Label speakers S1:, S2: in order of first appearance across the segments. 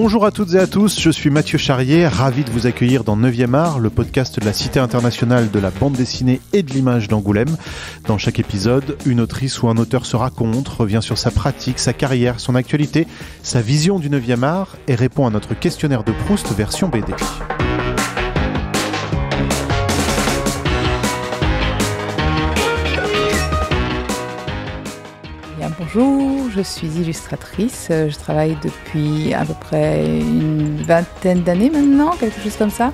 S1: Bonjour à toutes et à tous, je suis Mathieu Charrier, ravi de vous accueillir dans 9e art, le podcast de la Cité internationale de la bande dessinée et de l'image d'Angoulême. Dans chaque épisode, une autrice ou un auteur se raconte, revient sur sa pratique, sa carrière, son actualité, sa vision du 9e art et répond à notre questionnaire de Proust version BD.
S2: Bonjour, je suis illustratrice, je travaille depuis à peu près une vingtaine d'années maintenant, quelque chose comme ça,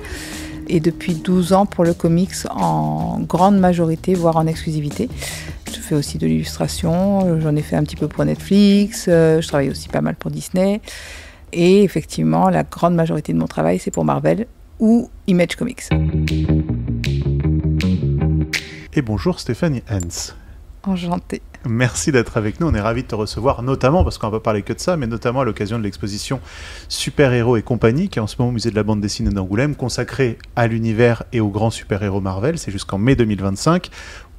S2: et depuis 12 ans pour le comics en grande majorité, voire en exclusivité. Je fais aussi de l'illustration, j'en ai fait un petit peu pour Netflix, je travaille aussi pas mal pour Disney, et effectivement la grande majorité de mon travail c'est pour Marvel ou Image Comics.
S1: Et bonjour Stéphanie Hens.
S2: Enchantée.
S1: Merci d'être avec nous, on est ravis de te recevoir, notamment, parce qu'on va pas parler que de ça, mais notamment à l'occasion de l'exposition Super-héros et compagnie, qui est en ce moment au musée de la bande dessinée d'Angoulême, consacrée à l'univers et aux grands super-héros Marvel, c'est jusqu'en mai 2025,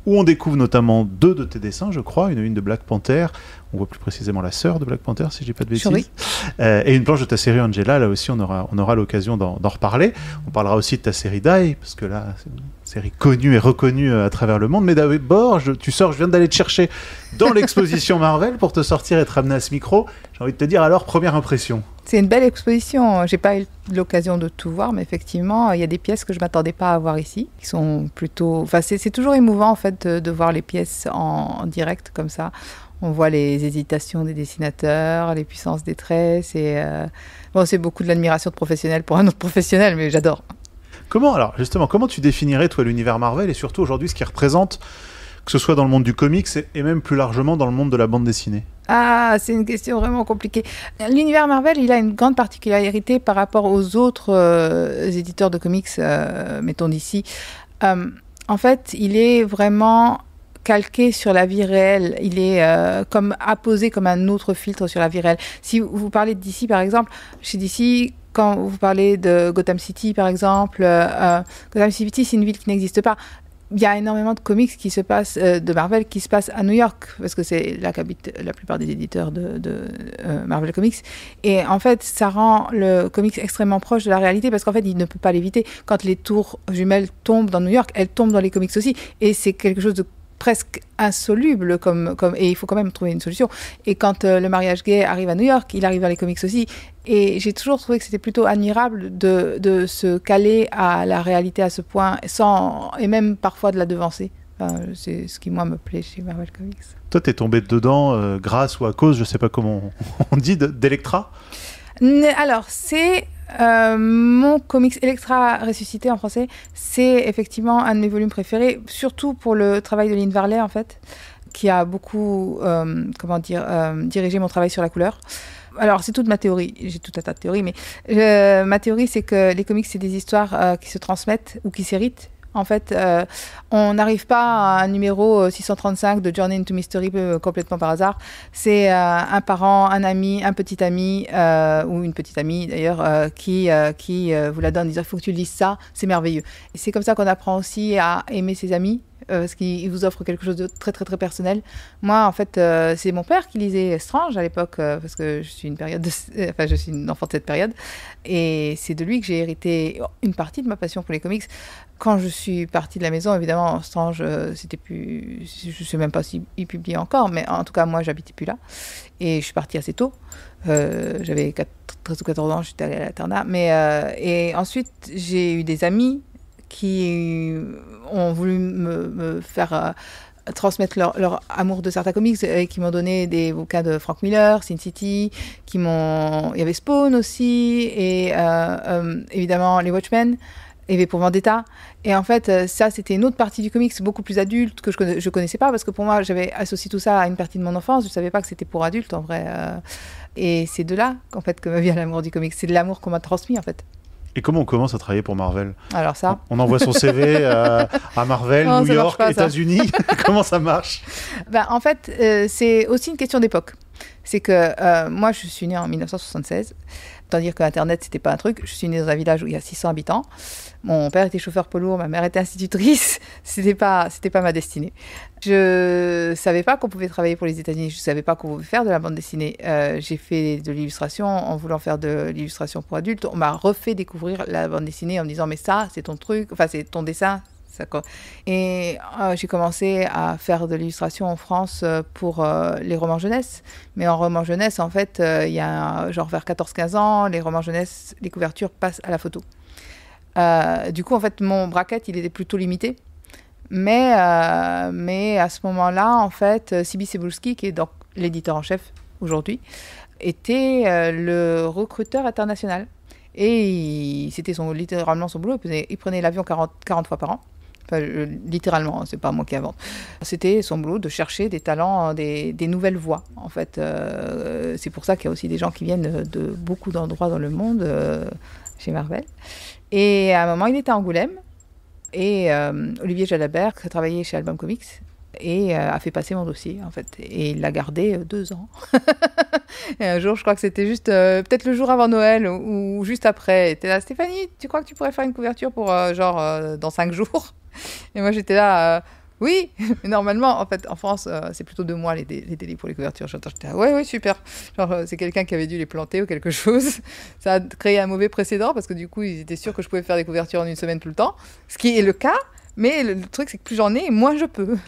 S1: où on découvre notamment 2 de tes dessins, je crois, une de Black Panther, on voit plus précisément la sœur de Black Panther, si je dis pas de bêtises,
S2: oui.
S1: Et une planche de ta série Angela, là aussi on aura l'occasion d'en reparler. On parlera aussi de ta série Die, parce que là, c'est une série connue et reconnue à travers le monde, mais d'abord, je viens d'aller te chercher dans l'exposition Marvel pour te sortir et te ramener à ce micro. J'ai envie de te dire alors, première impression.
S2: C'est une belle exposition. J'ai pas eu l'occasion de tout voir, mais effectivement, il y a des pièces que je m'attendais pas à voir ici, qui sont plutôt. Enfin, c'est toujours émouvant en fait de voir les pièces en direct comme ça. On voit les hésitations des dessinateurs, les puissances des traits. C'est beaucoup de l'admiration de professionnel pour un autre professionnel, mais j'adore.
S1: Comment tu définirais toi l'univers Marvel et surtout aujourd'hui ce qu'il représente, que ce soit dans le monde du comics et même plus largement dans le monde de la bande dessinée?
S2: Ah, c'est une question vraiment compliquée. L'univers Marvel, il a une grande particularité par rapport aux autres éditeurs de comics, mettons d'ici. En fait, il est vraiment calqué sur la vie réelle. Il est comme apposé comme un autre filtre sur la vie réelle. Si vous parlez de DC, par exemple, chez DC, quand vous parlez de Gotham City, par exemple, Gotham City, c'est une ville qui n'existe pas. Il y a énormément de comics qui se passent, de Marvel qui se passent à New York, parce que c'est là qu'habitent la plupart des éditeurs de Marvel Comics. Et en fait, ça rend le comics extrêmement proche de la réalité, parce qu'en fait, il ne peut pas l'éviter. Quand les tours jumelles tombent dans New York, elles tombent dans les comics aussi. Et c'est quelque chose de presque insoluble, et il faut quand même trouver une solution. Et quand le mariage gay arrive à New York, il arrive dans les comics aussi. Et j'ai toujours trouvé que c'était plutôt admirable de se caler à la réalité à ce point, et même parfois de la devancer. Enfin, c'est ce qui, moi, me plaît chez Marvel Comics.
S1: Toi, t'es tombé dedans grâce ou à cause, je sais pas comment on dit, d'Electra?
S2: Alors, c'est mon comics Electra ressuscité en français. C'est effectivement un de mes volumes préférés, surtout pour le travail de Lynn Varley, en fait, qui a beaucoup dirigé mon travail sur la couleur. Alors, c'est toute ma théorie. J'ai tout un tas de théories, mais ma théorie, c'est que les comics, c'est des histoires qui se transmettent ou qui s'héritent. En fait, on n'arrive pas à un numéro 635 de Journey into Mystery complètement par hasard. C'est un parent, un ami, un petit ami, ou une petite amie d'ailleurs, qui vous la donne en disant « il faut que tu lises ça, c'est merveilleux ». Et c'est comme ça qu'on apprend aussi à aimer ses amis, parce qu'il vous offre quelque chose de très très très personnel. Moi, en fait, c'est mon père qui lisait Strange à l'époque, parce que je suis une enfant de cette période, et c'est de lui que j'ai hérité une partie de ma passion pour les comics. Quand je suis partie de la maison, évidemment, Strange, c'était plus, je sais même pas s'il publie encore, mais en tout cas, moi, j'habitais plus là, et je suis partie assez tôt. J'avais 13 ou 14 ans, j'étais allée à l'internat, et ensuite, j'ai eu des amis qui ont voulu me faire transmettre leur amour de certains comics et qui m'ont donné des bouquins de Frank Miller, Sin City, il y avait Spawn aussi, et évidemment les Watchmen, et V pour Vendetta. Et en fait, ça, c'était une autre partie du comics, beaucoup plus adulte, que je connaissais pas, parce que pour moi, j'avais associé tout ça à une partie de mon enfance. Je savais pas que c'était pour adultes, en vrai. Et c'est de là, en fait, que me vient l'amour du comics. C'est de l'amour qu'on m'a transmis, en fait.
S1: Et comment on commence à travailler pour Marvel?
S2: Alors ça...
S1: On envoie son CV à Marvel,
S2: non,
S1: New York,
S2: pas,
S1: États-Unis. Comment ça marche?
S2: En fait, c'est aussi une question d'époque. C'est que moi, je suis née en 1976. autant dire qu'Internet, c'était pas un truc. Je suis née dans un village où il y a 600 habitants. Mon père était chauffeur poids lourd, ma mère était institutrice. C'était pas ma destinée. Je savais pas qu'on pouvait travailler pour les États-Unis. Je savais pas qu'on pouvait faire de la bande dessinée. J'ai fait de l'illustration en voulant faire de l'illustration pour adultes. On m'a refait découvrir la bande dessinée en me disant mais ça, c'est ton truc, enfin c'est ton dessin. Et j'ai commencé à faire de l'illustration en France pour les romans jeunesse. Mais en roman jeunesse, en fait, il y a genre vers 14-15 ans, les romans jeunesse, les couvertures passent à la photo. Du coup, en fait, mon bracket, il était plutôt limité. Mais à ce moment-là, en fait, Sibi Cebulski, qui est donc l'éditeur en chef aujourd'hui, était le recruteur international. Et c'était littéralement son boulot. Il prenait l'avion 40 fois par an. Enfin, littéralement, c'est pas moi qui invente. C'était son boulot de chercher des talents, des nouvelles voix. En fait, c'est pour ça qu'il y a aussi des gens qui viennent de beaucoup d'endroits dans le monde chez Marvel. Et à un moment, il était à Angoulême. Et Olivier Jalabert, qui a travaillé chez Album Comics, et a fait passer mon dossier, en fait. Et il l'a gardé 2 ans. Et un jour, je crois que c'était juste, peut-être le jour avant Noël ou juste après. Il était là, Stéphanie, tu crois que tu pourrais faire une couverture pour, dans 5 jours? Et moi, j'étais là, oui, mais normalement, en fait, en France, c'est plutôt 2 mois les délais pour les couvertures. J'étais là, ouais, super. Genre, c'est quelqu'un qui avait dû les planter ou quelque chose. Ça a créé un mauvais précédent parce que du coup, ils étaient sûrs que je pouvais faire des couvertures en 1 semaine tout le temps, ce qui est le cas. Mais le truc, c'est que plus j'en ai, moins je peux.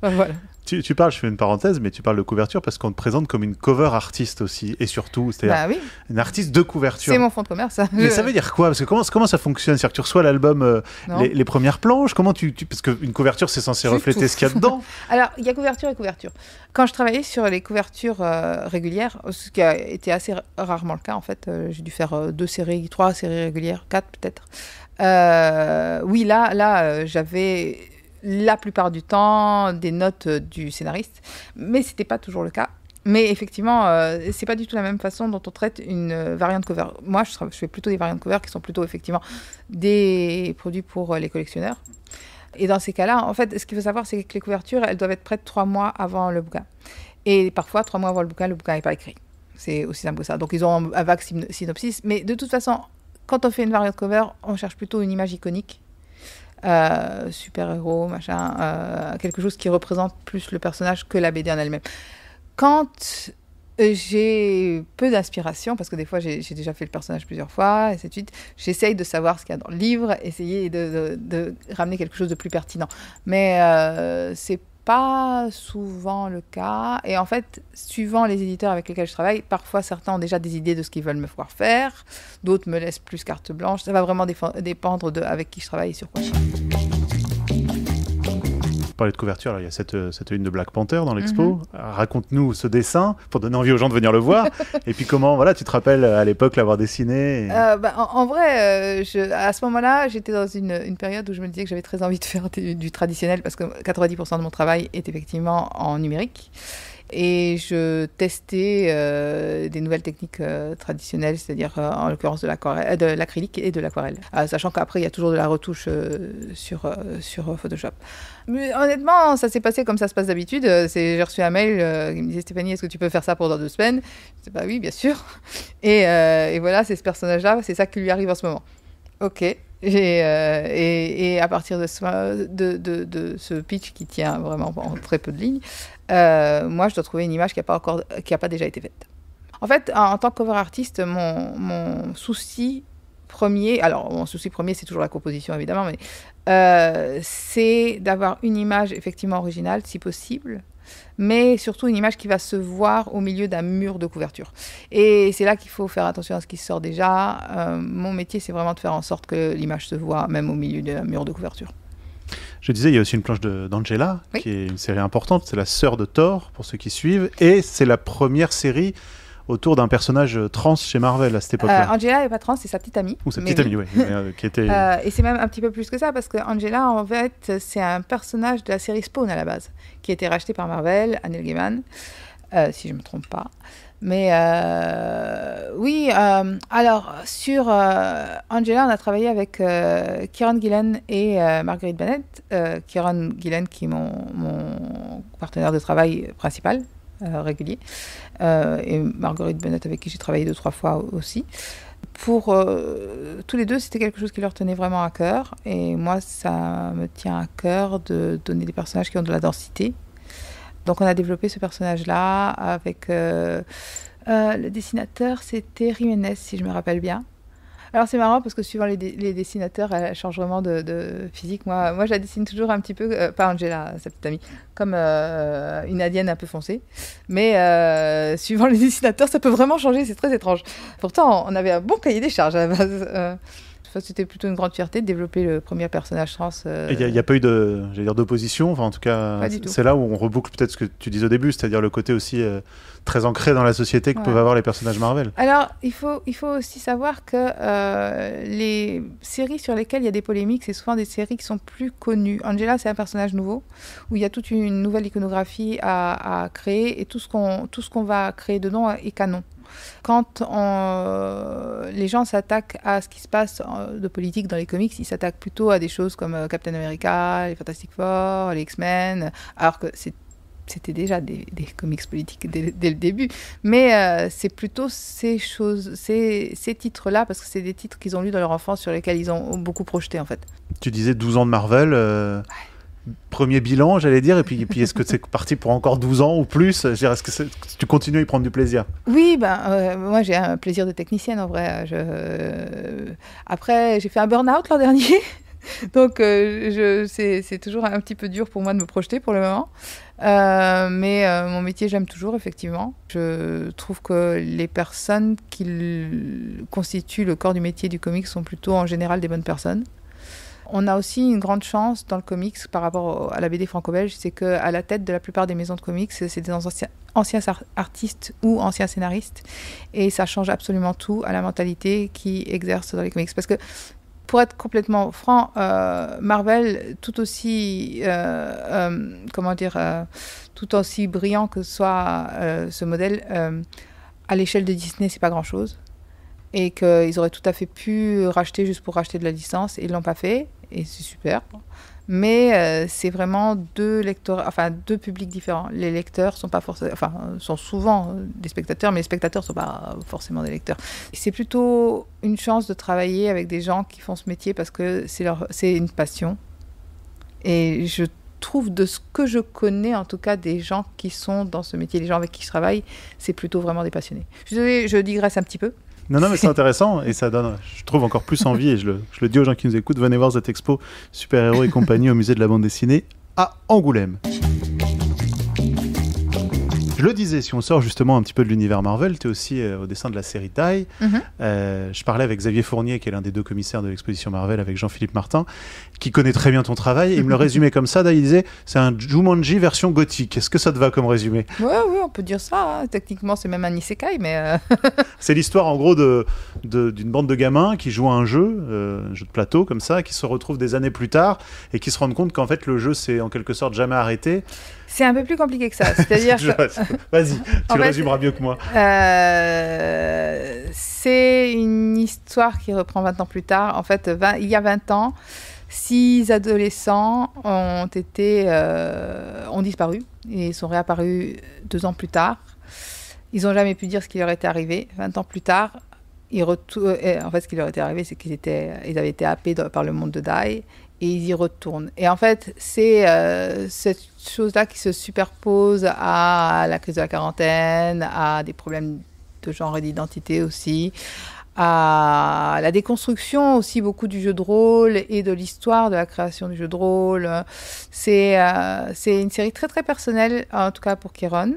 S2: Enfin, voilà.
S1: Tu parles, je fais une parenthèse, mais tu parles de couverture parce qu'on te présente comme une cover artiste aussi, et surtout, c'est-à-dire une artiste de couverture.
S2: C'est mon fond de commerce, ça.
S1: Mais ça veut dire quoi? Parce que comment ça fonctionne? C'est-à-dire que tu reçois l'album, les premières planches, comment parce qu'une couverture, c'est censé refléter ce qu'il y a dedans.
S2: Alors, il y a couverture et couverture. Quand je travaillais sur les couvertures régulières, ce qui a été assez rarement le cas, en fait, j'ai dû faire 3 séries régulières, 4 peut-être. Oui, là, j'avais la plupart du temps des notes du scénariste, mais c'était pas toujours le cas. Mais effectivement, c'est pas du tout la même façon dont on traite une variante cover. Moi, je fais plutôt des variantes cover qui sont plutôt effectivement des produits pour les collectionneurs. Et dans ces cas-là, en fait, ce qu'il faut savoir, c'est que les couvertures, elles doivent être prêtes 3 mois avant le bouquin. Et parfois, 3 mois avant le bouquin n'est pas écrit. C'est aussi simple que ça. Donc, ils ont un vague synopsis. Mais de toute façon, quand on fait une variante cover, on cherche plutôt une image iconique. Super-héros, machin, quelque chose qui représente plus le personnage que la BD en elle-même. Quand j'ai peu d'inspiration, parce que des fois j'ai déjà fait le personnage plusieurs fois, et ainsi de suite, j'essaye de savoir ce qu'il y a dans le livre, essayer de ramener quelque chose de plus pertinent. Mais c'est pas souvent le cas. Et en fait, suivant les éditeurs avec lesquels je travaille, parfois certains ont déjà des idées de ce qu'ils veulent me voir faire, d'autres me laissent plus carte blanche. Ça va vraiment dépendre avec qui je travaille et sur quoi.
S1: Parler de couverture, alors il y a cette une de Black Panther dans l'expo. Raconte-nous ce dessin pour donner envie aux gens de venir le voir. Et puis comment, voilà, tu te rappelles à l'époque l'avoir dessiné
S2: en vrai, à ce moment-là, j'étais dans une période où je me disais que j'avais très envie de faire du traditionnel parce que 90% de mon travail est effectivement en numérique. Et je testais des nouvelles techniques traditionnelles, c'est-à-dire en l'occurrence de l'acrylique et de l'aquarelle. Sachant qu'après, il y a toujours de la retouche sur Photoshop. Mais honnêtement, ça s'est passé comme ça se passe d'habitude. J'ai reçu un mail qui me disait « Stéphanie, est-ce que tu peux faire ça pour dans 2 semaines ?» Je disais « Bah oui, bien sûr. » Et voilà, c'est ce personnage-là, c'est ça qui lui arrive en ce moment. Ok. Et à partir de ce pitch qui tient vraiment en très peu de lignes, moi, je dois trouver une image qui n'a pas déjà été faite. En fait, en tant que cover artiste, mon souci premier, c'est toujours la composition, évidemment, mais c'est d'avoir une image effectivement originale, si possible, mais surtout une image qui va se voir au milieu d'un mur de couverture. Et c'est là qu'il faut faire attention à ce qui sort déjà. Mon métier, c'est vraiment de faire en sorte que l'image se voit même au milieu d'un mur de couverture.
S1: Je disais, il y a aussi une planche d'Angela, qui est une série importante. C'est la sœur de Thor, pour ceux qui suivent. Et c'est la première série autour d'un personnage trans chez Marvel à cette époque-là.
S2: Angela n'est pas trans, c'est sa petite amie.
S1: Ou sa petite amie, oui. Qui était...
S2: et c'est même un petit peu plus que ça, parce que Angela, en fait, c'est un personnage de la série Spawn à la base, qui a été racheté par Marvel, Neil Gaiman, si je ne me trompe pas. Mais oui, alors sur Angela, on a travaillé avec Kieran Gillen et Marguerite Bennett. Kieran Gillen qui est mon partenaire de travail principal, régulier, et Marguerite Bennett avec qui j'ai travaillé 2-3 fois aussi. Pour tous les deux, c'était quelque chose qui leur tenait vraiment à cœur. Et moi, ça me tient à cœur de donner des personnages qui ont de la densité. Donc on a développé ce personnage-là avec... le dessinateur, c'était Jiménez, si je me rappelle bien. Alors c'est marrant parce que suivant les dessinateurs, elle change vraiment de physique. Moi, je la dessine toujours un petit peu, pas Angela, sa petite amie, comme une indienne un peu foncée. Mais suivant les dessinateurs, ça peut vraiment changer, c'est très étrange. Pourtant, on avait un bon cahier des charges à la base. C'était plutôt une grande fierté de développer le premier personnage trans.
S1: Et il n'y a pas eu d'opposition, enfin en tout cas, c'est là où on reboucle peut-être ce que tu disais au début, c'est-à-dire le côté aussi très ancré dans la société que peuvent avoir les personnages Marvel.
S2: Alors, il faut aussi savoir que les séries sur lesquelles il y a des polémiques, c'est souvent des séries qui sont plus connues. Angela, c'est un personnage nouveau, où il y a toute une nouvelle iconographie à créer, et tout ce qu'on va créer dedans est canon. Quand les gens s'attaquent à ce qui se passe de politique dans les comics, ils s'attaquent plutôt à des choses comme Captain America, les Fantastic Four, les X-Men, alors que c'était déjà des comics politiques dès le début. Mais c'est plutôt ces titres-là, parce que c'est des titres qu'ils ont lus dans leur enfance, sur lesquels ils ont beaucoup projeté, en fait.
S1: Tu disais 12 ans de Marvel... Premier bilan, j'allais dire, et puis est-ce que c'est parti pour encore 12 ans ou plus? Est-ce que tu continues à y prendre du plaisir?
S2: Oui, moi j'ai un plaisir de technicienne en vrai. Après, j'ai fait un burn-out l'an dernier, donc c'est toujours un petit peu dur pour moi de me projeter pour le moment. Mais mon métier, j'aime toujours, effectivement. Je trouve que les personnes qui constituent le corps du métier du comics sont plutôt en général des bonnes personnes. On a aussi une grande chance dans le comics par rapport à la BD franco-belge, c'est qu'à la tête de la plupart des maisons de comics, c'est des anciens artistes ou anciens scénaristes. Et ça change absolument tout à la mentalité qui exerce dans les comics. Parce que, pour être complètement franc, Marvel, tout aussi brillant que soit ce modèle, à l'échelle de Disney, c'est pas grand-chose. Et qu'ils auraient tout à fait pu racheter juste pour racheter de la licence, et ils l'ont pas fait, et c'est super. Mais c'est vraiment deux publics différents. Les lecteurs sont souvent des spectateurs, mais les spectateurs sont pas forcément des lecteurs. C'est plutôt une chance de travailler avec des gens qui font ce métier parce que c'est une passion. Et je trouve, de ce que je connais, en tout cas, des gens qui sont dans ce métier, les gens avec qui je travaille, c'est plutôt vraiment des passionnés. Je suis désolée, je digresse un petit peu.
S1: Non, mais c'est intéressant et ça donne, je trouve, encore plus envie, et je le dis aux gens qui nous écoutent, venez voir cette expo Super-héros et compagnie au musée de la bande dessinée à Angoulême. Je le disais, si on sort justement un petit peu de l'univers Marvel, tu es aussi au dessin de la série Die. Je parlais avec Xavier Fournier, qui est l'un des deux commissaires de l'exposition Marvel, avec Jean-Philippe Martin, qui connaît très bien ton travail, et il me le résumait comme ça. Il disait, c'est un Jumanji version gothique. Est-ce que ça te va comme résumé?
S2: Oui, on peut dire ça. Hein. Techniquement, c'est même un isekai, mais...
S1: C'est l'histoire, en gros, d'une bande de gamins qui jouent à un jeu de plateau, comme ça, qui se retrouvent des années plus tard, et qui se rendent compte qu'en fait, le jeu s'est en quelque sorte jamais arrêté.
S2: C'est un peu plus compliqué que ça. C'est-à-dire
S1: Vas-y, tu le résumeras mieux que moi.
S2: C'est une histoire qui reprend 20 ans plus tard. En fait, il y a 20 ans, 6 adolescents ont disparu et sont réapparus 2 ans plus tard. Ils n'ont jamais pu dire ce qui leur était arrivé. 20 ans plus tard, en fait, ce qui leur était arrivé, c'est qu'ils avaient été happés par le monde de Die. Et ils y retournent. Et en fait, c'est cette chose-là qui se superpose à la crise de la quarantaine, à des problèmes de genre et d'identité aussi, à la déconstruction aussi beaucoup du jeu de rôle et de l'histoire de la création du jeu de rôle. C'est une série très très personnelle, en tout cas pour Kéron.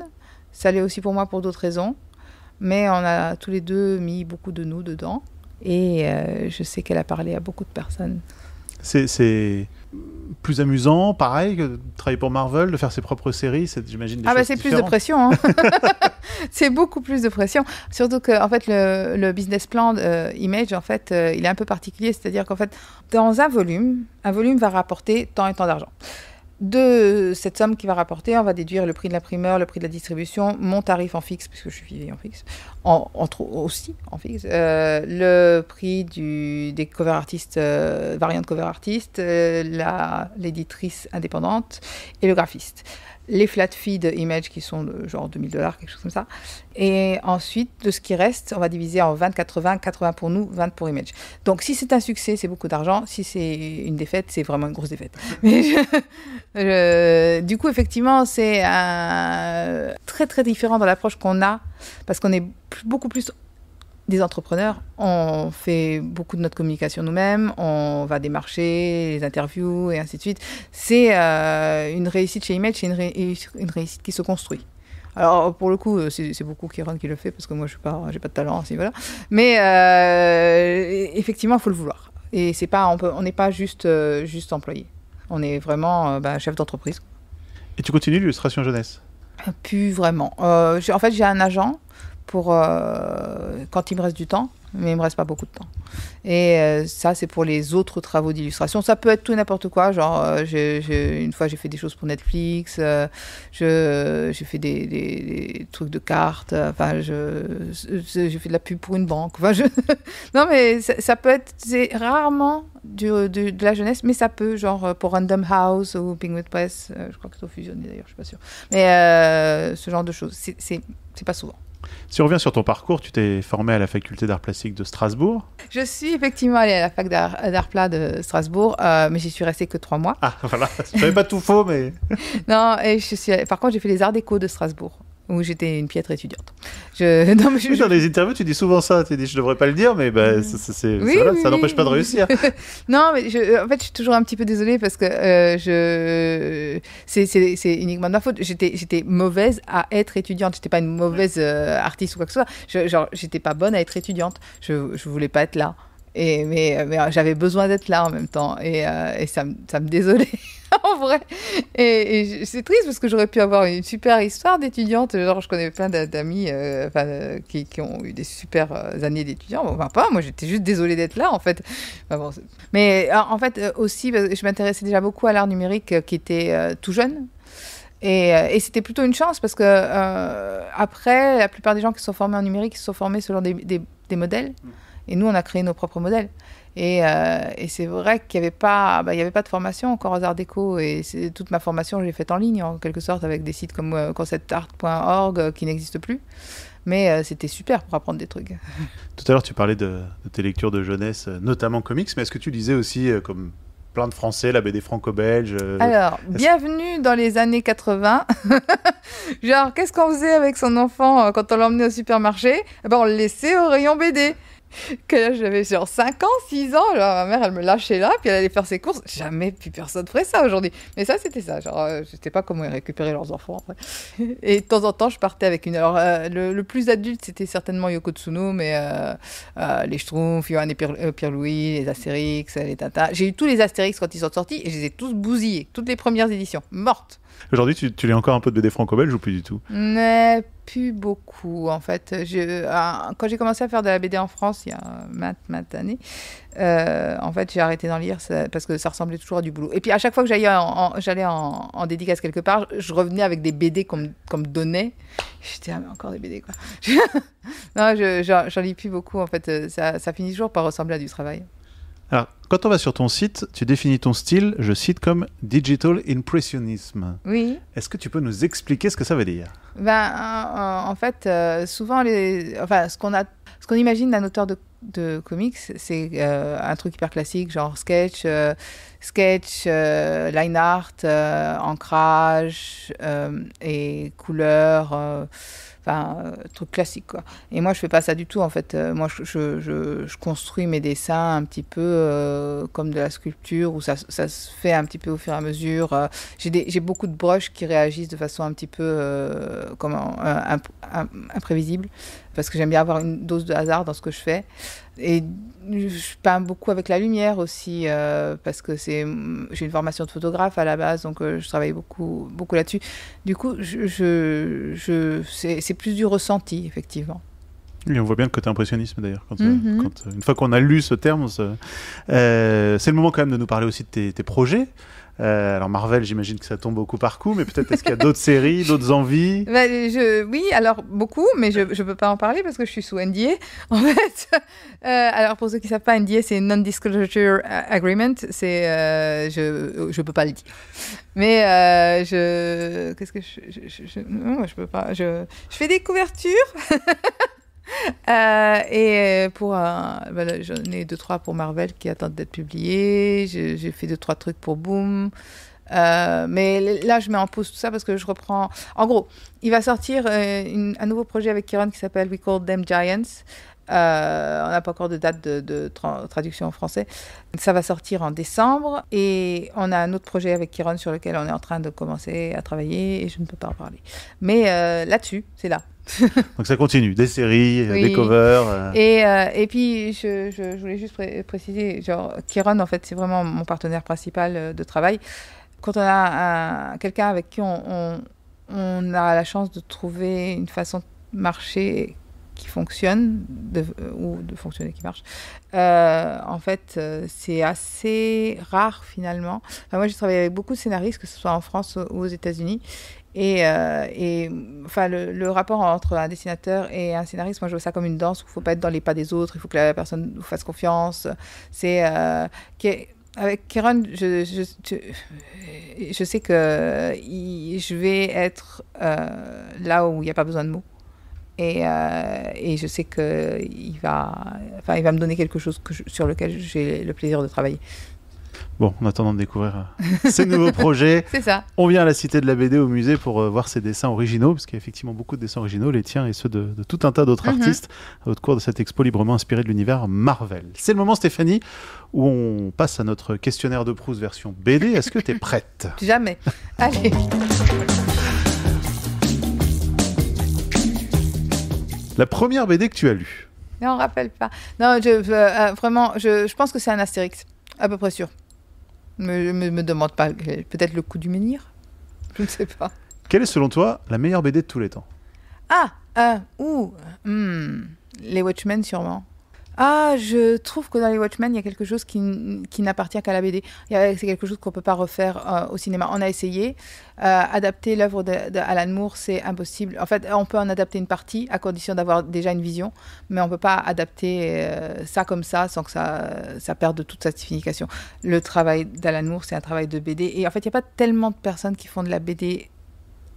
S2: Ça l'est aussi pour moi pour d'autres raisons. Mais on a tous les deux mis beaucoup de nous dedans. Et je sais qu'elle a parlé à beaucoup de personnes.
S1: C'est plus amusant, pareil, que de travailler pour Marvel, de faire ses propres séries, j'imagine des choses
S2: c'est
S1: différentes.
S2: Plus de pression, hein. C'est beaucoup plus de pression. Surtout que, en fait, le business plan Image, en fait, il est un peu particulier. C'est-à-dire qu'en fait, dans un volume va rapporter tant et tant d'argent. De cette somme qui va rapporter, on va déduire le prix de l'imprimeur, le prix de la distribution, mon tarif en fixe, puisque je suis payée en fixe, aussi en fixe, le prix des cover artistes, variantes cover artistes, l'éditrice indépendante et le graphiste. les flat feed images qui sont de genre $2000, quelque chose comme ça. Et ensuite, de ce qui reste, on va diviser en 20-80, 80 pour nous, 20 pour image. Donc si c'est un succès, c'est beaucoup d'argent. Si c'est une défaite, c'est vraiment une grosse défaite. Mais du coup, effectivement, c'est très très différent dans l'approche qu'on a, parce qu'on est beaucoup plus des entrepreneurs. On fait beaucoup de notre communication nous-mêmes, on va démarcher, les interviews et ainsi de suite. C'est une réussite chez Image, c'est une réussite qui se construit. Alors, pour le coup, c'est beaucoup Kieran qui le fait, parce que moi, j'ai pas de talent, à ce niveau-là. Mais effectivement, il faut le vouloir. Et on n'est pas juste employé. On est vraiment chef d'entreprise.
S1: Et tu continues l'illustration jeunesse?
S2: Plus vraiment. En fait, j'ai un agent pour quand il me reste du temps, mais il me reste pas beaucoup de temps. Et ça, c'est pour les autres travaux d'illustration. Ça peut être tout et n'importe quoi. Genre, une fois, j'ai fait des choses pour Netflix. J'ai fait des trucs de cartes. Enfin, j'ai fait de la pub pour une banque. Enfin, non, mais ça peut être... C'est rarement de la jeunesse, mais ça peut, genre pour Random House ou Penguin Press. Je crois que c'est fusionné d'ailleurs, je suis pas sûre. Mais ce genre de choses, c'est pas souvent.
S1: Si on revient sur ton parcours, tu t'es formé à la faculté d'art plastique de Strasbourg.
S2: Je suis effectivement allée à la fac d'art plat de Strasbourg, mais j'y suis restée que 3 mois.
S1: Ah, voilà, je savais pas tout faux, mais...
S2: Non, et par contre, j'ai fait les arts déco de Strasbourg, où j'étais une piètre étudiante.
S1: Dans les interviews, tu dis souvent ça. Tu dis, je devrais pas le dire, mais ça n'empêche pas de réussir.
S2: Non, mais en fait, je suis toujours un petit peu désolée parce que c'est uniquement de ma faute. J'étais mauvaise à être étudiante. J'étais pas une mauvaise artiste ou quoi que ce soit. J'étais pas bonne à être étudiante. Je voulais pas être là. Mais j'avais besoin d'être là en même temps. Et ça me désolait. En vrai. Et c'est triste parce que j'aurais pu avoir une super histoire d'étudiante. Genre, je connais plein d'amis qui ont eu des super années d'étudiants. Bon, enfin, pas. Moi, j'étais juste désolée d'être là, en fait. Enfin, bon, mais en fait, aussi, je m'intéressais déjà beaucoup à l'art numérique qui était tout jeune. Et c'était plutôt une chance parce que après, la plupart des gens qui se sont formés en numérique, ils se sont formés selon des modèles. Et nous, on a créé nos propres modèles. Et c'est vrai qu'il n'y avait pas de formation encore aux arts déco. Et toute ma formation, je l'ai faite en ligne, en quelque sorte, avec des sites comme conceptart.org qui n'existent plus. Mais c'était super pour apprendre des trucs.
S1: Tout à l'heure, tu parlais de tes lectures de jeunesse, notamment comics. Mais est-ce que tu lisais aussi, comme plein de Français, la BD franco-belge
S2: Alors, bienvenue dans les années 80. Genre, qu'est-ce qu'on faisait avec son enfant quand on l'emmenait au supermarché? On le laissait au rayon BD. Que j'avais genre 5 ans, 6 ans, genre, ma mère elle me lâchait là, puis elle allait faire ses courses. Jamais plus personne ferait ça aujourd'hui. Mais ça, c'était ça. Genre, je sais pas comment ils récupéraient leurs enfants après. Et de temps en temps, je partais avec une. Alors, le plus adulte, c'était certainement Yoko Tsuno, mais les Schtroumpfs, Johan et Pierre-Louis, les Astérix, les Tintin. J'ai eu tous les Astérix quand ils sont sortis et je les ai tous bousillés. Toutes les premières éditions, mortes.
S1: Aujourd'hui, tu lis encore un peu de BD franco-belge ou plus du tout?
S2: Plus beaucoup, en fait. Quand j'ai commencé à faire de la BD en France, il y a maintes années, en fait, j'ai arrêté d'en lire parce que ça ressemblait toujours à du boulot. Et puis, à chaque fois que j'allais en dédicace quelque part, je revenais avec des BD qu'on me donnait. J'étais, mais encore des BD, quoi. Non, j'en lis plus beaucoup, en fait. Ça finit toujours par ressembler à du travail.
S1: Alors, quand on va sur ton site, tu définis ton style, je cite, comme Digital Impressionism.
S2: Oui.
S1: Est-ce que tu peux nous expliquer ce que ça veut dire?
S2: En fait, souvent, ce qu'on imagine d'un auteur de comics, c'est un truc hyper classique, genre sketch, line art, ancrage et couleur... truc classique, quoi. Et moi, je fais pas ça du tout, en fait. Moi, je construis mes dessins un petit peu comme de la sculpture, où ça se fait un petit peu au fur et à mesure. J'ai beaucoup de brushes qui réagissent de façon un petit peu imprévisible, parce que j'aime bien avoir une dose de hasard dans ce que je fais. Et je peins beaucoup avec la lumière aussi, parce que j'ai une formation de photographe à la base, donc je travaille beaucoup là-dessus. Du coup, c'est plus du ressenti, effectivement.
S1: Et on voit bien le côté impressionnisme d'ailleurs. Une fois qu'on a lu ce terme, c'est le moment quand même de nous parler aussi de tes projets. Alors Marvel, j'imagine que ça tombe au coup par coup, mais peut-être est-ce qu'il y a d'autres séries, d'autres envies?
S2: Oui, alors beaucoup, mais je ne peux pas en parler parce que je suis sous NDA. En fait, alors pour ceux qui ne savent pas, NDA, c'est Non-Disclosure Agreement. Je peux pas le dire. Mais qu'est-ce que non, je peux pas. Je fais des couvertures. Et j'en ai 2-3 pour Marvel qui attendent d'être publiés. J'ai fait 2-3 trucs pour Boom. Mais là, je mets en pause tout ça parce que je reprends. En gros, il va sortir un nouveau projet avec Kieron qui s'appelle We Call Them Giants. On n'a pas encore de date de traduction en français. Ça va sortir en décembre et on a un autre projet avec Kieron sur lequel on est en train de commencer à travailler et je ne peux pas en parler. Mais là-dessus, c'est là.
S1: Donc ça continue, des séries, des covers.
S2: Et puis je voulais juste préciser, genre Kieron en fait c'est vraiment mon partenaire principal de travail. Quand on a quelqu'un avec qui on a la chance de trouver une façon de marcher qui fonctionne ou de fonctionner qui marche, en fait c'est assez rare finalement. Enfin, moi j'ai travaillé avec beaucoup de scénaristes, que ce soit en France ou aux États-Unis. Et enfin, le rapport entre un dessinateur et un scénariste, moi je vois ça comme une danse où il ne faut pas être dans les pas des autres, il faut que la personne vous fasse confiance. Avec Kieron, je sais que je vais être là où il n'y a pas besoin de mots. Et je sais qu'il va me donner quelque chose sur lequel j'ai le plaisir de travailler.
S1: Bon, en attendant de découvrir ces nouveaux projets,
S2: c'est ça.
S1: On vient à la Cité de la BD au musée pour voir ces dessins originaux, parce qu'il y a effectivement beaucoup de dessins originaux, les tiens et ceux de tout un tas d'autres artistes, au cours de cette expo librement inspirée de l'univers Marvel. C'est le moment, Stéphanie, où on passe à notre questionnaire de Proust version BD. Est-ce que tu es prête?
S2: Jamais. Allez.
S1: La première BD que tu as lue?
S2: Non, on ne rappelle pas. Non, vraiment, je pense que c'est un Astérix, à peu près sûr. Ne me demande pas, peut-être le coup du menhir. Je ne sais pas.
S1: Quelle est selon toi la meilleure BD de tous les temps?
S2: Les Watchmen sûrement. Je trouve que dans les Watchmen, il y a quelque chose qui n'appartient qu'à la BD. C'est quelque chose qu'on ne peut pas refaire au cinéma. On a essayé. Adapter l'œuvre d'Alan Moore, c'est impossible. En fait, on peut en adapter une partie, à condition d'avoir déjà une vision, mais on ne peut pas adapter ça comme ça, sans que ça perde toute sa signification. Le travail d'Alan Moore, c'est un travail de BD. Et en fait, il n'y a pas tellement de personnes qui font de la BD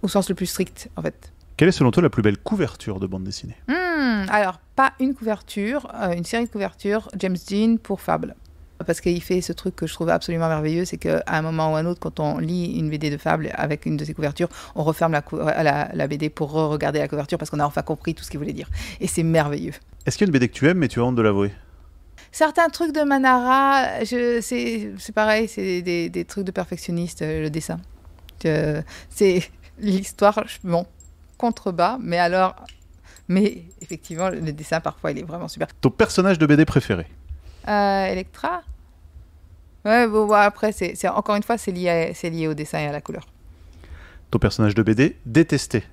S2: au sens le plus strict, en fait.
S1: Quelle est selon toi la plus belle couverture de bande dessinée?
S2: Alors, pas une couverture, une série de couvertures, James Dean pour Fable. Parce qu'il fait ce truc que je trouve absolument merveilleux, c'est qu'à un moment ou à un autre, quand on lit une BD de Fable avec une de ses couvertures, on referme la BD pour regarder la couverture parce qu'on a enfin compris tout ce qu'il voulait dire. Et c'est merveilleux.
S1: Est-ce qu'il y a une BD que tu aimes mais tu as honte de l'avouer?
S2: Certains trucs de Manhara, c'est pareil, c'est des trucs de perfectionniste, le dessin. C'est l'histoire, bon, contrebas, mais effectivement, le dessin, parfois, il est vraiment super.
S1: Ton personnage de BD préféré?
S2: Electra. Ouais, bon, après, encore une fois, c'est lié au dessin et à la couleur.
S1: Ton personnage de BD détesté?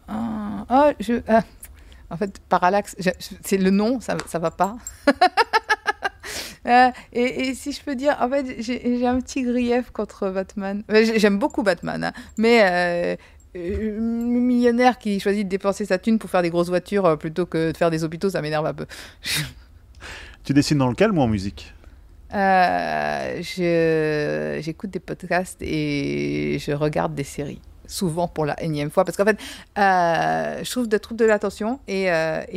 S2: En fait, Parallax, c'est le nom, ça va pas. Et si je peux dire, en fait, j'ai un petit grief contre Batman. J'aime beaucoup Batman, hein, mais... millionnaire qui choisit de dépenser sa thune pour faire des grosses voitures plutôt que de faire des hôpitaux, ça m'énerve un peu.
S1: Tu dessines dans le calme ou en musique?
S2: J'écoute des podcasts et je regarde des séries. Souvent pour la énième fois, parce qu'en fait, je trouve des troubles de l'attention et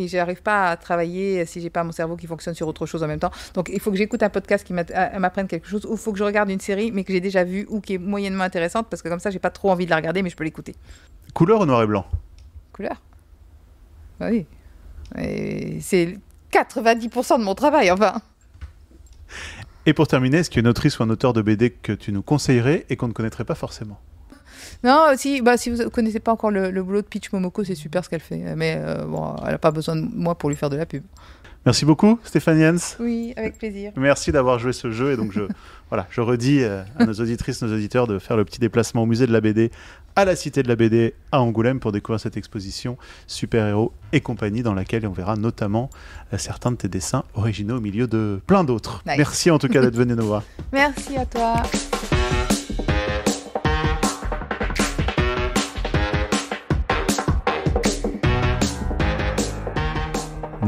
S2: j'arrive pas à travailler si j'ai pas mon cerveau qui fonctionne sur autre chose en même temps. Donc, il faut que j'écoute un podcast qui m'apprenne quelque chose, ou il faut que je regarde une série, mais que j'ai déjà vue ou qui est moyennement intéressante, parce que comme ça, j'ai pas trop envie de la regarder, mais je peux l'écouter.
S1: Couleur ou noir et blanc?
S2: Couleur. Oui. Et c'est 90% de mon travail, enfin.
S1: Et pour terminer, est-ce qu'il y a une autrice ou un auteur de BD que tu nous conseillerais et qu'on ne connaîtrait pas forcément?
S2: Non, si vous ne connaissez pas encore le boulot de Peach Momoko, c'est super ce qu'elle fait. Mais bon, elle n'a pas besoin de moi pour lui faire de la pub.
S1: Merci beaucoup, Stéphanie Jens.
S2: Oui, avec plaisir.
S1: Merci d'avoir joué ce jeu. Et donc, je redis à nos auditrices, nos auditeurs de faire le petit déplacement au musée de la BD à la Cité de la BD à Angoulême pour découvrir cette exposition Super-héros et compagnie dans laquelle on verra notamment certains de tes dessins originaux au milieu de plein d'autres.
S2: Nice.
S1: Merci en tout cas d'être venu nous voir.
S2: Merci à toi.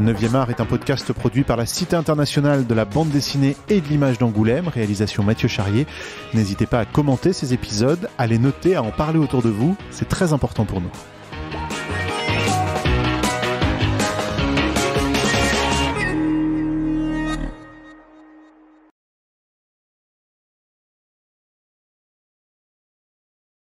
S1: 9e art est un podcast produit par la Cité internationale de la bande dessinée et de l'image d'Angoulême, réalisation Mathieu Charrier. N'hésitez pas à commenter ces épisodes, à les noter, à en parler autour de vous, c'est très important pour nous.